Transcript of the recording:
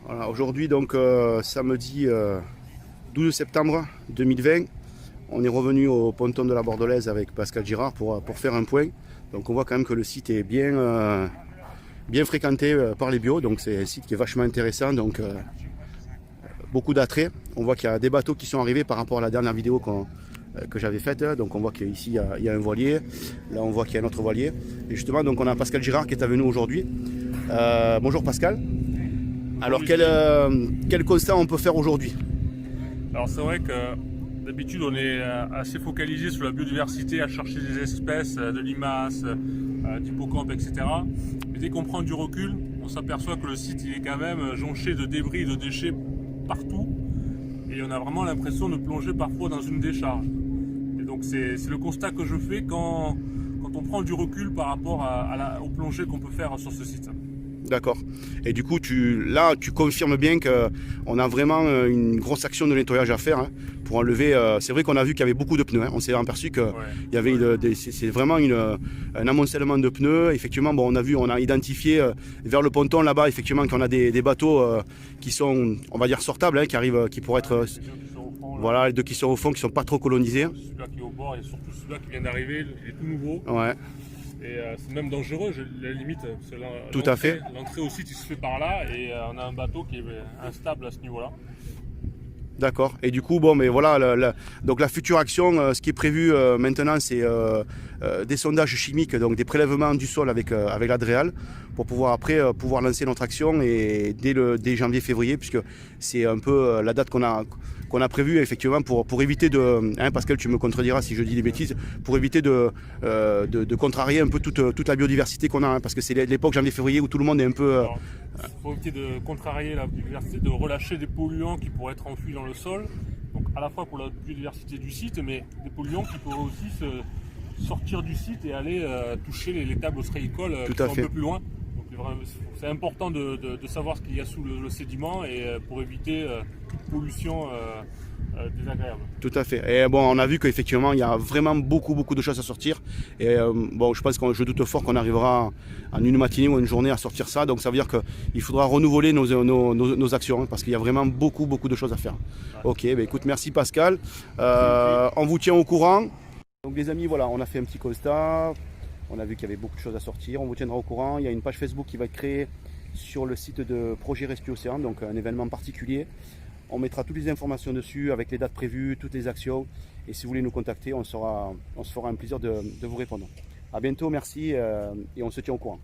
Voilà, aujourd'hui donc samedi 12 septembre 2020, on est revenu au ponton de la Bordelaise avec Pascal Girard pour faire un point. Donc on voit quand même que le site est bien fréquenté par les bios, donc c'est un site qui est vachement intéressant, donc beaucoup d'attrait. On voit qu'il y a des bateaux qui sont arrivés par rapport à la dernière vidéo que j'avais faite. Donc on voit qu'ici il y a un voilier, là on voit qu'il y a un autre voilier. Et justement donc on a Pascal Girard qui est avec nous aujourd'hui. Bonjour Pascal. Alors quel constat on peut faire aujourd'hui? Alors c'est vrai que d'habitude on est assez focalisé sur la biodiversité, à chercher des espèces, de limaces, d'hippocampes, etc. Mais dès qu'on prend du recul, on s'aperçoit que le site il est quand même jonché de débris, de déchets partout. Et on a vraiment l'impression de plonger parfois dans une décharge. Et donc c'est le constat que je fais quand on prend du recul par rapport aux plongées qu'on peut faire sur ce site. D'accord. Et du coup, tu confirmes bien qu'on a vraiment une grosse action de nettoyage à faire, hein, pour enlever. C'est vrai qu'on a vu qu'il y avait beaucoup de pneus, hein. On s'est aperçu qu'il y avait c'est vraiment un amoncellement de pneus. Effectivement, bon, on a identifié vers le ponton là-bas, effectivement, qu'on a des bateaux qui sont, on va dire, sortables, hein, qui pourraient être. Voilà, les deux qui sont au fond, qui sont pas trop colonisés. Celui-là qui est au bord et surtout celui-là qui vient d'arriver, il est tout nouveau. Ouais. Et c'est même dangereux, la limite. Tout à fait. L'entrée au site il se fait par là et on a un bateau qui est instable à ce niveau-là. D'accord. Et du coup, bon, mais voilà, donc la future action, ce qui est prévu maintenant, c'est des sondages chimiques, donc des prélèvements du sol avec l'Adréal, pour pouvoir après pouvoir lancer notre action et dès janvier-février, puisque c'est un peu la date qu'on a prévue effectivement pour éviter de, hein, Pascal, tu me contrediras si je dis des bêtises, pour éviter de contrarier un peu toute la biodiversité qu'on a, hein, parce que c'est l'époque janvier-février où tout le monde est un peu. Il faut éviter de contrarier la biodiversité, de relâcher des polluants qui pourraient être enfouis dans le sol, donc à la fois pour la biodiversité du site, mais des polluants qui pourraient aussi sortir du site et aller toucher les tables ostréicoles qui sont un peu plus loin. C'est important de savoir ce qu'il y a sous le sédiment et pour éviter toute pollution désagréable. Tout à fait. Et bon, on a vu qu'effectivement, il y a vraiment beaucoup de choses à sortir. Et bon, je doute fort qu'on arrivera en une matinée ou une journée à sortir ça. Donc ça veut dire qu'il faudra renouveler nos actions, hein, parce qu'il y a vraiment beaucoup de choses à faire. Ouais. Ok, bah, écoute, merci Pascal. On vous tient au courant. Donc les amis, voilà, on a fait un petit constat. On a vu qu'il y avait beaucoup de choses à sortir. On vous tiendra au courant. Il y a une page Facebook qui va être créée sur le site de Projet Rescue Océan, donc un événement particulier. On mettra toutes les informations dessus avec les dates prévues, toutes les actions. Et si vous voulez nous contacter, on se fera un plaisir de vous répondre. A bientôt, merci et on se tient au courant.